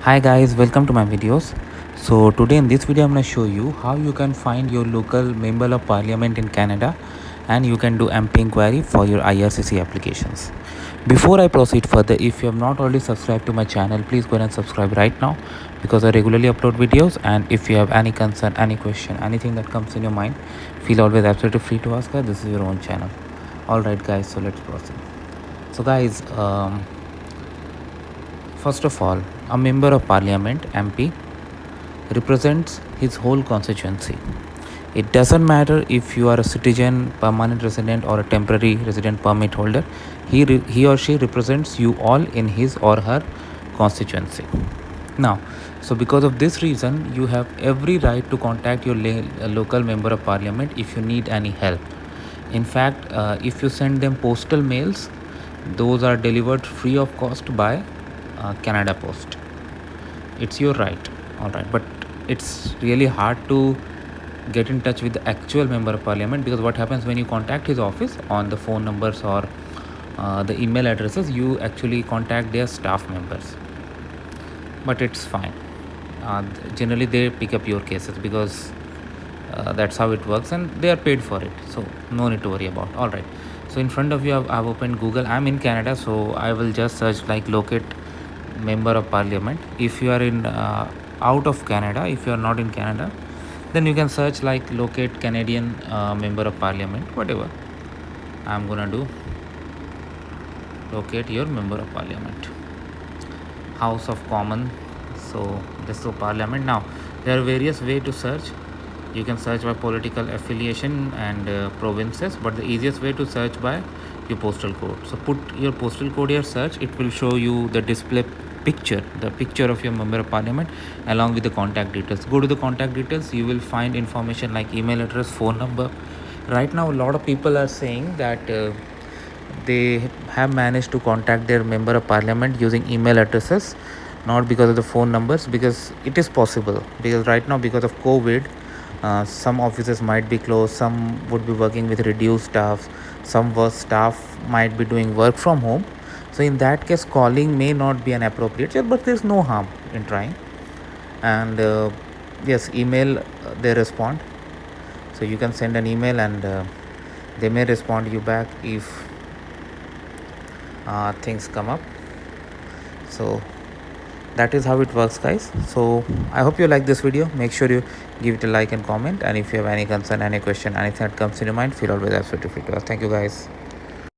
Hi guys, welcome to my videos. So today in this video I'm going to show you how you can find your local member of parliament in Canada and you can do MP inquiry for your IRCC applications. Before I proceed further, if you have not already subscribed to my channel, please go ahead and subscribe right now because I regularly upload videos. And if you have any concern, any question, anything that comes in your mind, feel always absolutely free to ask us. This is your own channel. Alright guys, so let's proceed. So guys, first of all, a member of parliament MP represents his whole constituency. It doesn't matter if you are a citizen, permanent resident or a temporary resident permit holder. He or she represents you all in his or her constituency. Now, so because of this reason, you have every right to contact your local member of parliament if you need any help. In fact, if you send them postal mails, those are delivered free of cost by Canada Post. It's your right, all right, but it's really hard to get in touch with the actual member of parliament, because what happens when you contact his office on the phone numbers or the email addresses, you actually contact their staff members. But it's fine. Generally they pick up your cases because that's how it works and they are paid for it, so no need to worry about. All right, so in front of you I've opened Google. I'm in Canada, so I will just search like locate member of parliament. If you are in out of Canada, if you are not in Canada, then you can search like locate Canadian member of parliament, whatever. I'm gonna do locate your member of parliament, House of Commons. So this is parliament. Now there are various ways to search. You can search by political affiliation and provinces, but the easiest way to search by your postal code. So put your postal code here, search. It will show you the display picture, the picture of your member of parliament along with the contact details. Go to the contact details, you will find information like email address, phone number. Right now a lot of people are saying that they have managed to contact their member of parliament using email addresses, not because of the phone numbers, because it is possible. Because right now, because of COVID, some offices might be closed, some would be working with reduced staff, some work staff might be doing work from home. So in that case, calling may not be an appropriate, but there's no harm in trying. And yes, email, they respond. So you can send an email and they may respond you back if things come up. So that is how it works, guys. So I hope you like this video. Make sure you give it a like and comment, and if you have any concern, any question, anything that comes in your mind, feel always absolutely free to ask. Thank you guys.